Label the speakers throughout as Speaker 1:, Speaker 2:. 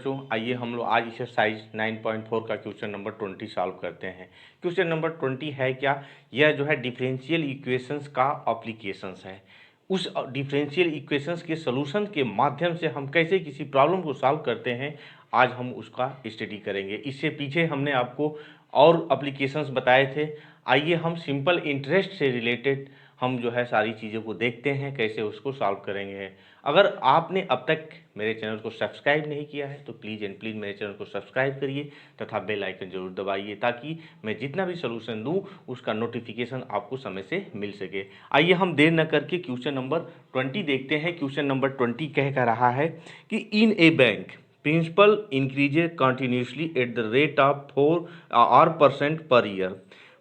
Speaker 1: बच्चों, आइए हम लोग आज एक्सरसाइज 9.4 का क्वेश्चन नंबर 20 सॉल्व करते हैं। क्वेश्चन नंबर 20 है क्या? यह जो है डिफरेंशियल इक्वेशंस का एप्लीकेशंस है। उस डिफरेंशियल इक्वेशंस के सॉल्यूशन के माध्यम से हम कैसे किसी प्रॉब्लम को सॉल्व करते हैं, आज हम उसका स्टडी करेंगे। इससे पीछे हमने आपको और एप्लीकेशंस बताए थे। आइए हम सिंपल इंटरेस्ट से रिलेटेड हम जो है सारी चीज़ों को देखते हैं, कैसे उसको सॉल्व करेंगे। अगर आपने अब तक मेरे चैनल को सब्सक्राइब नहीं किया है तो प्लीज़ एंड प्लीज़ मेरे चैनल को सब्सक्राइब करिए तथा बेल आइकन जरूर दबाइए, ताकि मैं जितना भी सलूशन दूं उसका नोटिफिकेशन आपको समय से मिल सके। आइए हम देर न करके क्वेश्चन नंबर 20 देखते हैं। क्वेश्चन नंबर 20 कह रहा है कि in a bank principal increases continuously at the rate of 4% per year.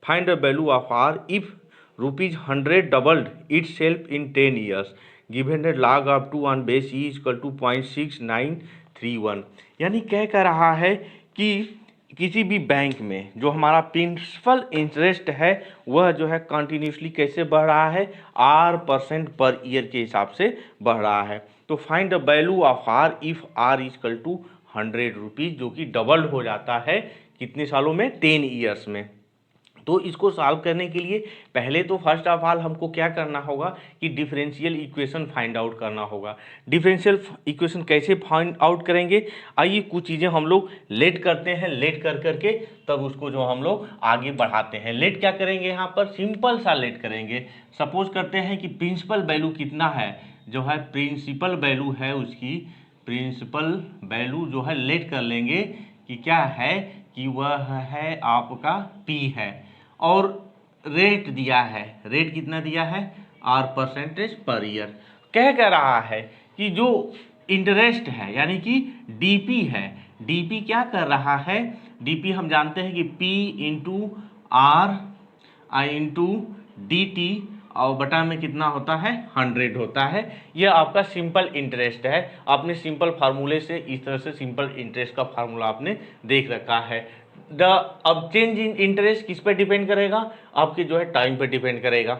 Speaker 1: Find the value of R if ₹100 doubled itself in 10 years. Given the log of 2 on base E is equal to 0.6931. यानी कह रहा है कि किसी भी bank में जो हमारा प्रिंसिपल इंटरेस्ट है वह जो है कंटिन्यूसली कैसे बढ़ रहा है, R% पर ईयर के हिसाब से बढ़ रहा है। तो find the value of R if R is equal to 100 rupees, जो कि डबल हो जाता है कितने सालों में, 10 ईयर्स में। तो इसको सॉल्व करने के लिए पहले तो फर्स्ट ऑफ ऑल हमको क्या करना होगा कि डिफरेंशियल इक्वेशन फाइंड आउट करना होगा। डिफरेंशियल इक्वेशन कैसे फाइंड आउट करेंगे, आइए कुछ चीज़ें हम लोग लेट करते हैं, लेट कर करके तब उसको जो हम लोग आगे बढ़ाते हैं। लेट क्या करेंगे, यहाँ पर सिंपल सा लेट करेंगे। सपोज करते हैं कि प्रिंसिपल वैल्यू कितना है, जो है प्रिंसिपल वैल्यू है उसकी, प्रिंसिपल वैल्यू जो है लेट कर लेंगे कि क्या है कि वह है आपका P है, और रेट दिया है, रेट कितना दिया है, R% पर ईयर। कह रहा है कि जो इंटरेस्ट है यानी कि DP है, DP क्या कर रहा है, DP हम जानते हैं कि P into R into DT और बटा में कितना होता है, 100 होता है। यह आपका सिंपल इंटरेस्ट है। आपने सिंपल फार्मूले से इस तरह से सिंपल इंटरेस्ट का फार्मूला आपने देख रखा है। अब चेंज इन इंटरेस्ट किस पे डिपेंड करेगा, आपके जो है टाइम पे डिपेंड करेगा।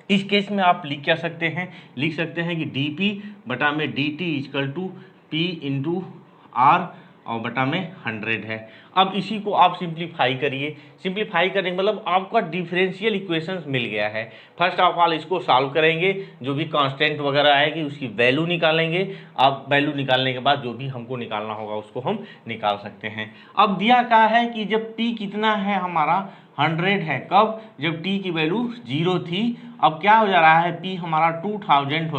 Speaker 1: इस केस में आप लिख क्या सकते हैं, लिख सकते हैं कि DP बटा में DT equal to P into R और बटा में 100 है। अब इसी को आप सिंप्लीफाई करिए। सिंप्लीफाई करने का मतलब आपका डिफरेंशियल इक्वेशंस मिल गया है। फर्स्ट ऑफ ऑल इसको सॉल्व करेंगे, जो भी कांस्टेंट वगैरह आएगी उसकी वैल्यू निकालेंगे। अब वैल्यू निकालने के बाद जो भी हमको निकालना होगा उसको हम निकाल सकते हैं। अब दिया क्या है कि जब P कितना है हमारा 100 है, कब, जब T की वैल्यू 0 थी। अब क्या हो जा रहा है, P हमारा 200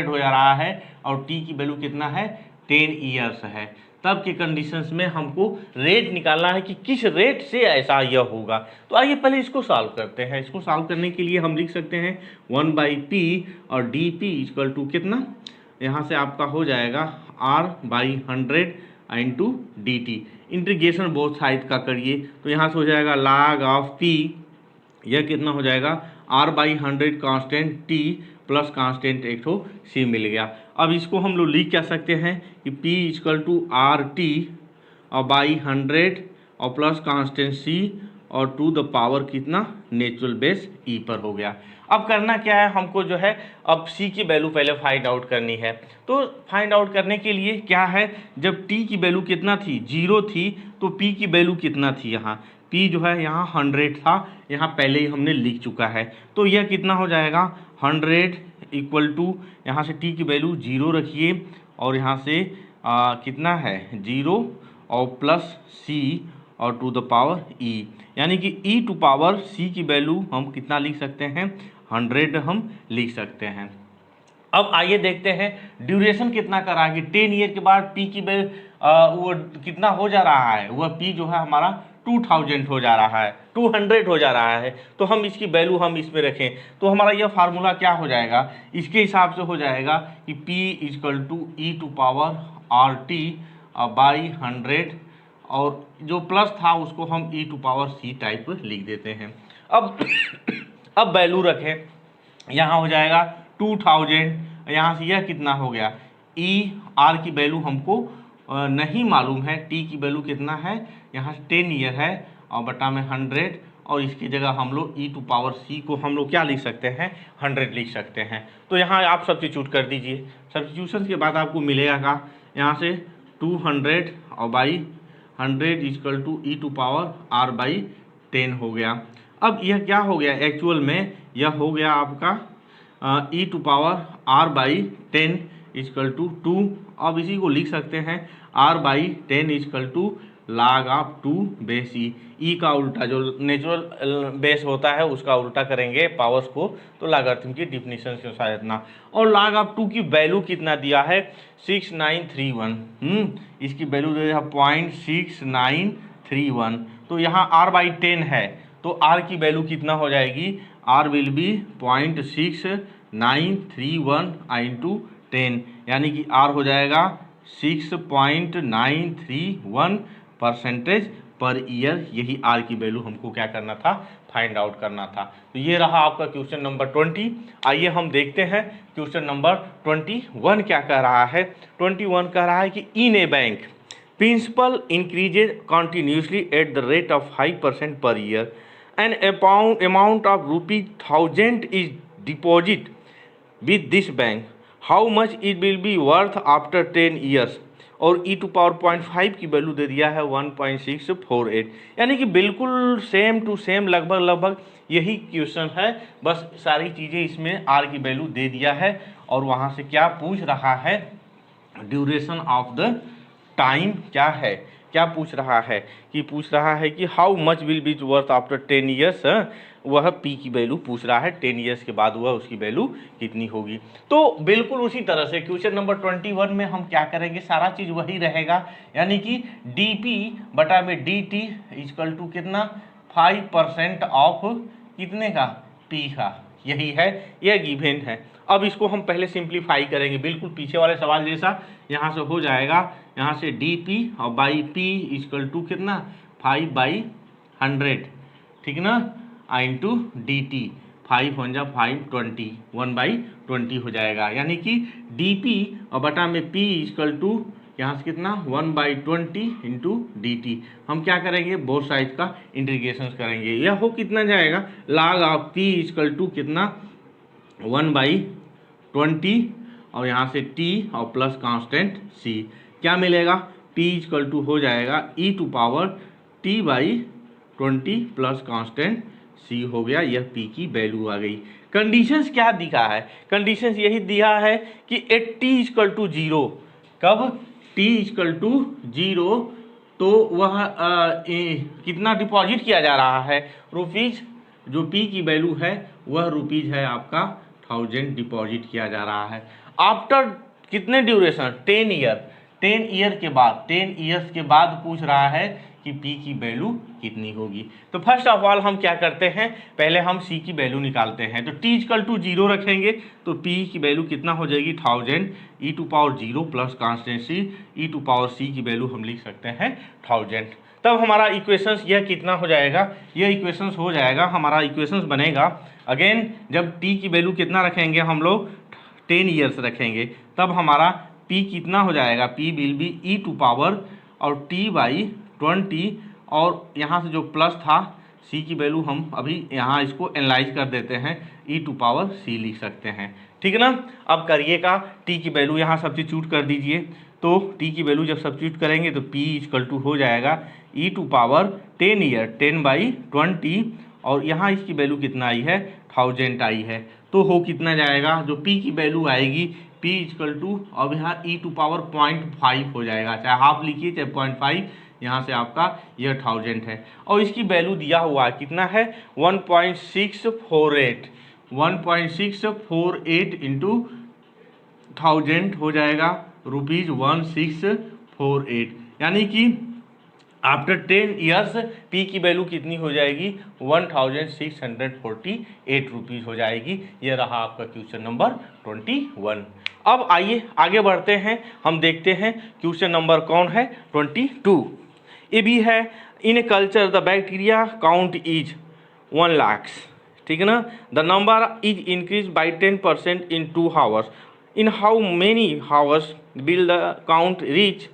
Speaker 1: हो जा रहा है और T की वैल्यू कितना है, 10 ईयर्स है। तब के कंडीशंस में हमको रेट निकालना है कि किस रेट से ऐसा यह होगा। तो आइए पहले इसको सॉल्व करते हैं। इसको सॉल्व करने के लिए हम लिख सकते हैं 1/P और DP इक्वल टू कितना, यहाँ से आपका हो जाएगा R/100 into DT। Integration both side का करिए तो यहाँ से हो जाएगा log ऑफ P, यह कितना हो जाएगा, R/100 constant T plus constant एक ठो C मिल गया। अब इसको हम लोग लिख क्या सकते हैं कि P इक्वल टू RT और बाई 100 और प्लस कांस्टेंट C और टू द पावर कितना, नेचुरल बेस E पर हो गया। अब करना क्या है हमको, जो है अब C की वैल्यू पहले फाइंड आउट करनी है। तो फाइंड आउट करने के लिए क्या है, जब T की वैल्यू कितना थी, 0 थी, तो P की वैल्यू कितना थी, यहाँ P जो है यहाँ 100 था, यहाँ पहले ही हमने लिख चुका है। तो यह कितना हो जाएगा, 100 इक्वल टू यहाँ से T की वैल्यू 0 रखिए और यहाँ से कितना है 0 और प्लस C और टू द पावर E, यानी कि E टू पावर C की वैल्यू हम कितना लिख सकते हैं, 100 हम लिख सकते हैं। अब आइए देखते हैं ड्यूरेशन कितना करा कि 10 ईयर के बाद P की वो कितना हो जा रहा है, वह P जो है हमारा 2000 हो जा रहा है, 200 हो जा रहा है। तो हम इसकी वैल्यू हम इसमें रखें तो हमारा यह फार्मूला क्या हो जाएगा, इसके हिसाब से हो जाएगा कि P equal to E to power RT by 100 और जो प्लस था उसको हम E to power C type लिख देते हैं। अब वैल्यू रखें, यहाँ हो जाएगा 2000, यहाँ से यह कितना हो गया, R की वैल्यू हमको नहीं मालूम है, T की वैल्यू कितना है, यहाँ 10 ईयर है और बटा में 100 और इसकी जगह हम लोग E टू पावर C को हम लोग क्या लिख सकते हैं, 100 लिख सकते हैं। तो यहाँ आप सब्स्टिट्यूट कर दीजिए। सब्स्टिट्यूशन के बाद आपको मिलेगा का, यहाँ से 200 और by 100 equal to E to power r by 10 हो गया। अब यह क्या हो गया एक्चुअल में, यह हो गया आपका e to power r by 10 equal to 2। अब इसी को लिख सकते हैं r by 10 equal to log of 2 base e का उल्टा, जो नेचुरल बेस होता है उसका उल्टा करेंगे पावर्स को, तो लॉगरिथम की डिफिनीशन के साथ इतना। और log ऑफ 2 की वैल्यू कितना दिया है 6931, इसकी वैल्यू दे दिया 0.6931। तो यहाँ r बाई 10 है तो r की वैल्यू कितना हो जाएगी, r विल बी 0.6931 इंटू 10, यानी कि r हो जाएगा 6.931% पर ईयर। यही r की वैल्यू हमको क्या करना था, फाइंड आउट करना था। तो ये रहा आपका क्वेश्चन नंबर 20। आइए हम देखते हैं क्वेश्चन नंबर 21 क्या कह रहा है। 21 कह रहा है कि in a bank principal increases continuously at the rate of 5% per year an amount of ₹1000 is deposit with this bank, how much it will be worth after 10 years. और ई टू पावर 0.5 की value दे दिया है 1.648, यानी कि बिल्कुल same to same लगभग यही question है, बस सारी चीज़ें इसमें आर की वैल्यू दे दिया है। और वहाँ से क्या पूछ रहा है, ड्यूरेशन ऑफ द टाइम क्या है, क्या पूछ रहा है कि how much will be worth after 10 years, वह पी की वैल्यू पूछ रहा है 10 ईयर्स के बाद वह उसकी वैल्यू कितनी होगी। तो बिल्कुल उसी तरह से क्वेश्चन नंबर 21 में हम क्या करेंगे, सारा चीज़ वही रहेगा, यानी कि डी पी बटा में डी टी इक्वल टू कितना 5% ऑफ कितने का, पी का, यही है, यह गिवन है। अब इसको हम पहले सिंप्लीफाई करेंगे, बिल्कुल पीछे वाले सवाल जैसा। यहाँ से हो जाएगा, यहाँ से डी पी और बाई पी इक्वल टू कितना 5/100, ठीक ना, इंटू डी टी 5 × 5 20, 1/20 हो जाएगा, यानी कि डी पी और बटा में पी इक्वल टू यहाँ से कितना 1/20 इंटू डी टी। हम क्या करेंगे, बोथ साइड का इंटीग्रेशन करेंगे, यह हो कितना जाएगा log of P equal to कितना 1/20 और यहाँ से t और प्लस कांस्टेंट c, क्या मिलेगा p इक्वल टू हो जाएगा e to power t/20 plus constant c हो गया, यह p की वैल्यू आ गई। कंडीशंस क्या दिखा है, कंडीशंस यही दिया है कि एट t इक्वल टू 0, कब t इक्वल टू 0, तो वह कितना डिपॉजिट किया जा रहा है, रुपीज़, जो p की वैल्यू है वह रुपीज़ है आपका 1000 डिपॉजिट किया जा रहा है। आफ्टर कितने ड्यूरेशन 10 ईयर, 10 ईयर के बाद, 10 ईयर्स के बाद पूछ रहा है कि p की वैल्यू कितनी होगी। तो फर्स्ट ऑफ ऑल हम क्या करते हैं, पहले हम c की वैल्यू निकालते हैं। तो t इक्वल टू 0 रखेंगे तो p की वैल्यू कितना हो जाएगी 1000 e to power 0 plus constant c, e to power c की वैल्यू हम लिख सकते हैं 1000। तब हमारा इक्वेशंस यह कितना हो जाएगा, यह इक्वेशंस हो जाएगा, हमारा इक्वेशंस बनेगा अगेन जब t की वैल्यू कितना रखेंगे हम लोग 10 ईयर्स रखेंगे, तब हमारा p कितना हो जाएगा, p will be e to power और t/20 और यहाँ से जो प्लस था c की वैल्यू हम अभी यहाँ इसको एनालाइज कर देते हैं, e टू पावर c लिख सकते हैं, ठीक है ना। अब करिएगा t की वैल्यू यहाँ सब्स्टिट्यूट कर दीजिए, तो t की वैल्यू जब सब्स्टिट्यूट करेंगे तो p इक्वल टू हो जाएगा e टू पावर 10 ईयर 10/20 और यहाँ इसकी वैल्यू कितना आई है 1000 आई है, तो हो कितना जाएगा, जो p की वैल्यू आएगी p इक्वल टू, अब यहाँ e टू पावर 0.5 हो जाएगा, चाहे हाफ लिखिए चाहे 0.5, यहाँ से आपका यह 1000 है और इसकी वैल्यू दिया हुआ है कितना है 1.648 इंटू 1000 हो जाएगा ₹1648, यानी कि आफ्टर 10 ईयर्स p की वैल्यू कितनी हो जाएगी 1648 रुपीज़ हो जाएगी। यह रहा आपका क्वेश्चन नंबर 21। अब आइए आगे बढ़ते हैं, हम देखते हैं क्वेश्चन नंबर कौन है 22। ये भी है, in a culture the bacteria count is 1 lakh, ठीक है ना, the number is increase by 10% in 2 hours, in how many hours will the count reach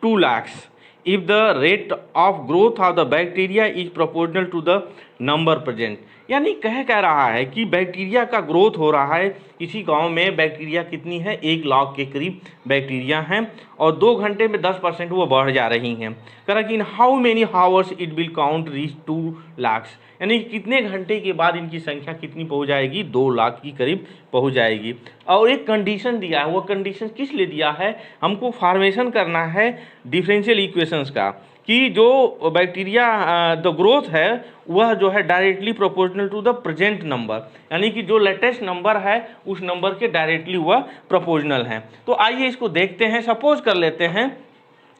Speaker 1: 2 lakhs if the rate of growth of the bacteria is proportional to the number present. यानी कह रहा है कि bacteria का growth हो रहा है। इसी गांव में बैक्टीरिया कितनी है, 1 लाख के करीब बैक्टीरिया हैं और 2 घंटे में 10% वो बढ़ जा रही हैं। कह रहा कि इन how many hours it will count reach 2 lakh, यानी कितने घंटे के बाद इनकी संख्या कितनी पहुंच जाएगी, 2 लाख की करीब पहुंच जाएगी। और एक कंडीशन दिया है, वो कंडीशन किस लिए दिया है, हमको फॉर्मेशन करना है डिफरेंशियल इक्वेशंस का, कि जो बैक्टीरिया द ग्रोथ है वह जो है directly proportional to the present number, यानी कि जो लेटेस्ट नंबर है उस नंबर के डायरेक्टली वह प्रोपोर्शनल है। तो आइए इसको देखते हैं। सपोज कर लेते हैं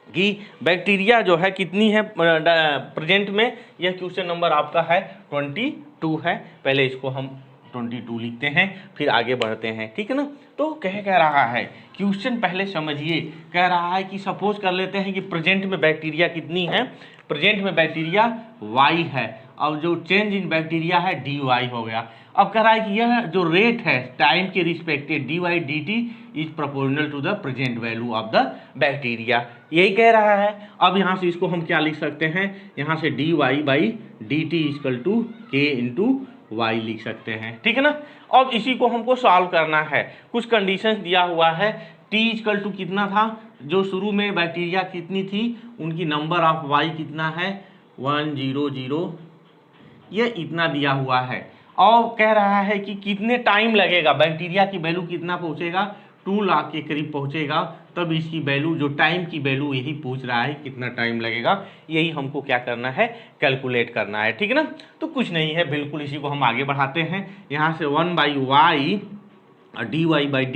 Speaker 1: कि बैक्टीरिया जो है कितनी है प्रेजेंट में। यह क्वेश्चन नंबर आपका है 22 है। पहले इसको हम 22 लिखते हैं, फिर आगे बढ़ते हैं, ठीक है ना। तो कह रहा है, क्वेश्चन पहले समझिए। कह रहा है कि सपोज कर लेते हैं कि प्रेजेंट में बैक्टीरिया कितनी है, प्रेजेंट में बैक्टीरिया y है और जो चेंज इन बैक्टीरिया है dy हो गया। अब कह रहा है कि यह जो रेट है टाइम के respected dy dt is proportional to the present value of the bacteria, यही कह रहा है। अब यहाँ से इसको हम क्या लिख सकते हैं, यहाँ से dy by dt equal to k into y लिख सकते हैं, ठीक है ना। अब इसी को हमको सॉल्व करना है। कुछ कंडीशंस दिया हुआ है, t इक्वल टू कितना था, जो शुरू में बैक्टीरिया कितनी थी उनकी नंबर ऑफ y कितना है 100, ये इतना दिया हुआ है। और कह रहा है कि कितने टाइम लगेगा, बैक्टीरिया की वैल्यू कितना पहुंचेगा, 2 लाख के करीब पहुंचेगा, तब इसकी वैल्यू जो टाइम की वैल्यू यही पूछ रहा है कितना टाइम लगेगा, यही हमको क्या करना है, कैलकुलेट करना है, ठीक है ना। तो कुछ नहीं है, बिल्कुल इसी को हम आगे बढ़ाते हैं। यहाँ से 1/y dy बाई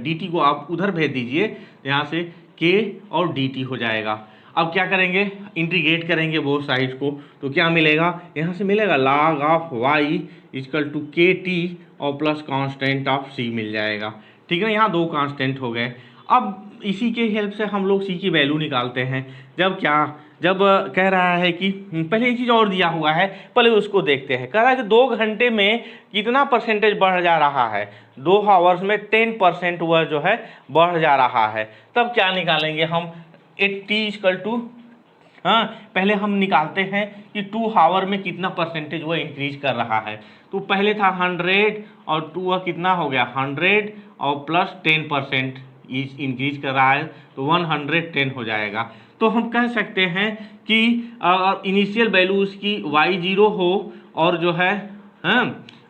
Speaker 1: dt को आप उधर भेज दीजिए, यहाँ से k और dt हो जाएगा। अब क्या करेंगे, इंटीग्रेट करेंगे वो साइड को, तो क्या मिलेगा, यहाँ से मिलेगा log of y equal to K T और प्लस कांस्टेंट ऑफ c मिल जाएगा, ठीक है ना। यहाँ 2 कांस्टेंट हो गए। अब इसी के हेल्प से हम लोग c की वैल्यू निकालते हैं। जब कह रहा है कि पहले एक चीज़ और दिया हुआ है, पहले उसको देखते हैं। कह रहा है कि 2 घंटे में कितना परसेंटेज बढ़ जा रहा है, 2 आवर्स में 10% वह जो है बढ़ जा रहा है। तब क्या निकालेंगे हम, 80 इक्वल टू, हाँ पहले हम निकालते हैं कि 2 आवर में कितना परसेंटेज वह इंक्रीज कर रहा है। तो पहले था 100 और 2 वह कितना हो गया 100 और प्लस 10% इंक्रीज कर रहा है, तो 110 हो जाएगा। तो हम कह सकते हैं कि इनिशियल वैल्यू उसकी y0 हो और जो है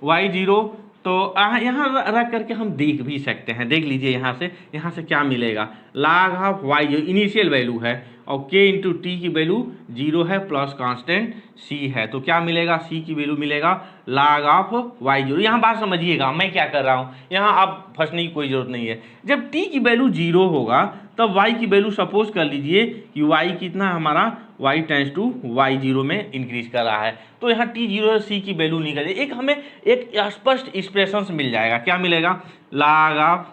Speaker 1: y0, तो यहाँ रख करके हम देख भी सकते हैं। देख लीजिए यहाँ से क्या मिलेगा, log ऑफ y जो इनिशियल वैल्यू है और k इंटू टी की वैल्यू 0 है प्लस कांस्टेंट c है, तो क्या मिलेगा, c की वैल्यू मिलेगा log ऑफ y0। यहाँ बात समझिएगा मैं क्या कर रहा हूँ, यहाँ आप फंसने की कोई ज़रूरत नहीं है। जब t की वैल्यू 0 होगा तब y की वैल्यू सपोज कर लीजिए कि y कितना हमारा y टेंस टू y0 में इंक्रीज कर रहा है, तो यहाँ t0 c की वैल्यू निकल जाए, एक हमें एक स्पष्ट एक्सप्रेशन मिल जाएगा। क्या मिलेगा, log of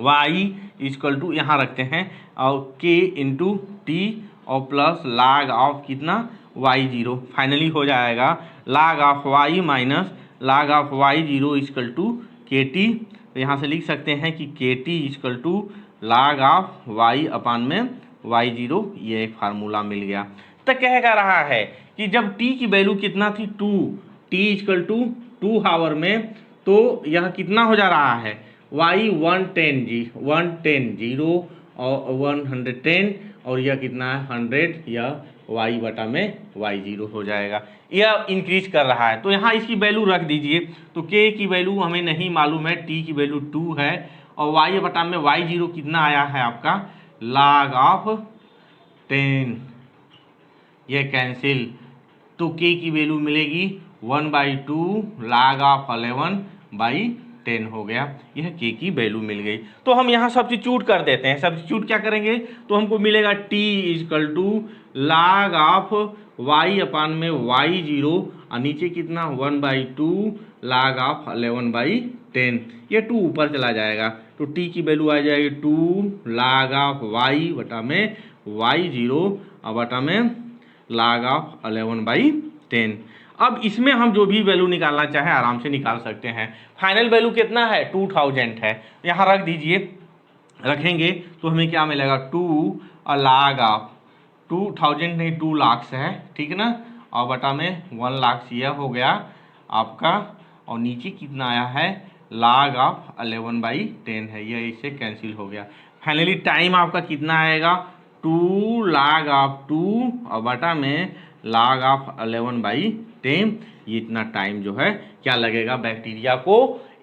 Speaker 1: y equal to यहाँ रखते हैं और k इंटू टी और प्लस log ऑफ कितना y0, फाइनली हो जाएगा log of y minus log of y0 equal to K T. तो यहाँ से लिख सकते हैं कि K T equal to log of y upon में y0, ये एक फार्मूला मिल गया। तो कह रहा है कि जब t की वैल्यू कितना थी 2, t इक्वल टू 2 आवर में, तो यह कितना हो जा रहा है y 110 0 और 110 और यह कितना है 100, यह y बटा में y0 हो जाएगा। यह इंक्रीज कर रहा है, तो यहाँ इसकी वैल्यू रख दीजिए। तो k की वैल्यू हमें नहीं मालूम है, t की वैल्यू 2 है और y बटा में y0 कितना आया है आपका log ऑफ 10, यह कैंसिल, तो k की वैल्यू मिलेगी 1/2 log ऑफ 11/10 हो गया, यह k की वैल्यू मिल गई। तो हम यहाँ सब्स्टिट्यूट कर देते हैं। सब्स्टिट्यूट क्या करेंगे, तो हमको मिलेगा t equal to log of y upon में y0 और नीचे कितना 1/2 log ऑफ 11/10, ये 2 ऊपर चला जाएगा, तो t की वैल्यू आ जाएगी 2 log ऑफ y बटा में y0 और बटा में log ऑफ 11/10। अब इसमें हम जो भी वैल्यू निकालना चाहें आराम से निकाल सकते हैं। फाइनल वैल्यू कितना है 2000 है, यहाँ रख दीजिए, रखेंगे तो हमें क्या मिलेगा 2 और log ऑफ 2000 नहीं 2 लाख है, ठीक है ना, और बटा में 1 log C यह हो गया आपका, और नीचे कितना आया है log ऑफ 11/10 है, यह इससे कैंसिल हो गया। फाइनली टाइम आपका कितना आएगा 2 log ऑफ 2 और बटा में log ऑफ 11/10। ये इतना टाइम जो है क्या लगेगा बैक्टीरिया को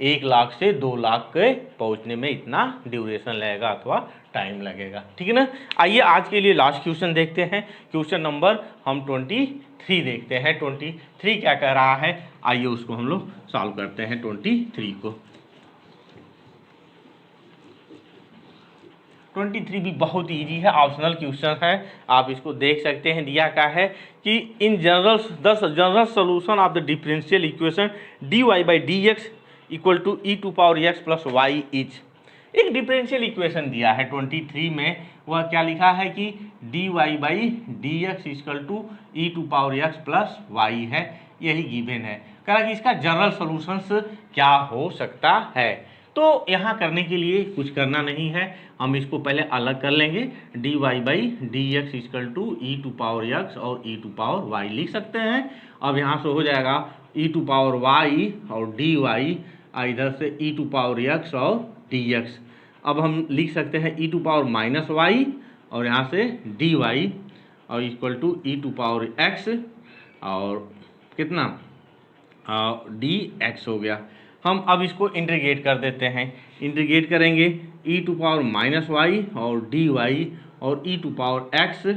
Speaker 1: 1 लाख से 2 लाख के पहुंचने में इतना ड्यूरेशन लगेगा अथवा टाइम लगेगा। ठीक है ना। आइए आज के लिए लास्ट क्वेश्चन देखते हैं। क्वेश्चन नंबर हम 23 देखते हैं। 23 क्या कह रहा है, आइए उसको हम लोग सॉल्व करते हैं 23 को। 23 भी बहुत इजी है, ऑप्शनल क्वेश्चन है, आप इसको देख सकते हैं। दिया क्या है कि in general general solution of the differential equation dy/dx equal to e⁴x plus y is. एक डिफरेंशियल इक्वेशन दिया है 23 में, वह क्या लिखा है कि dy/dx equal to e⁴x plus y है, यही गिवन है। कह रहा कि इसका जनरल सोल्यूशंस क्या हो सकता है। तो यहाँ करने के लिए कुछ करना नहीं है, हम इसको पहले अलग कर लेंगे। dy/dx इक्वल टू e⁴x और e⁴y लिख सकते हैं। अब यहाँ से हो जाएगा e⁴y और dy, इधर से e⁴x और dx। अब हम लिख सकते हैं e⁻−y और यहाँ से dy और इक्वल टू e⁴x और कितना dx हो गया। हम अब इसको इंटीग्रेट कर देते हैं, इंटीग्रेट करेंगे e⁻−y और dy और e⁴x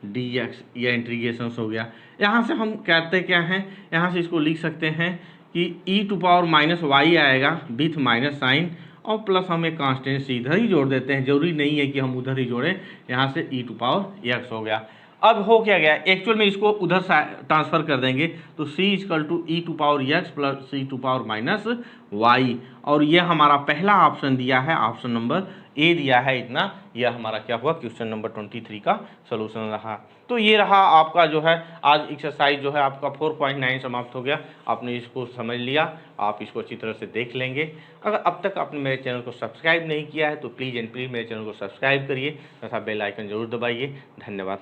Speaker 1: dx, यह इंटीग्रेशन हो गया। यहाँ से हम कहते क्या हैं, यहाँ से इसको लिख सकते हैं कि e⁻−y आएगा विथ माइनस साइन और प्लस हम एक कांस्टेंट सी इधर ही जोड़ देते हैं, जरूरी नहीं है कि हम उधर ही जोड़ें। यहाँ से e⁴x हो गया। अब हो क्या गया, एक्चुअल में इसको उधर ट्रांसफर कर देंगे तो c equal to e⁴x plus e⁻−y, और यह हमारा पहला ऑप्शन दिया है, ऑप्शन नंबर ए दिया है इतना। यह हमारा क्या हुआ क्वेश्चन नंबर 23 का सोल्यूशन रहा। तो ये रहा आपका जो है आज एक्सरसाइज जो है आपका 4.9 समाप्त हो गया। आपने इसको समझ लिया, आप इसको अच्छी तरह से देख लेंगे। अगर अब तक आपने मेरे चैनल को सब्सक्राइब नहीं किया है तो प्लीज़ एंड प्लीज़ मेरे चैनल को सब्सक्राइब करिए तथा बेल आइकन जरूर दबाइए। धन्यवाद।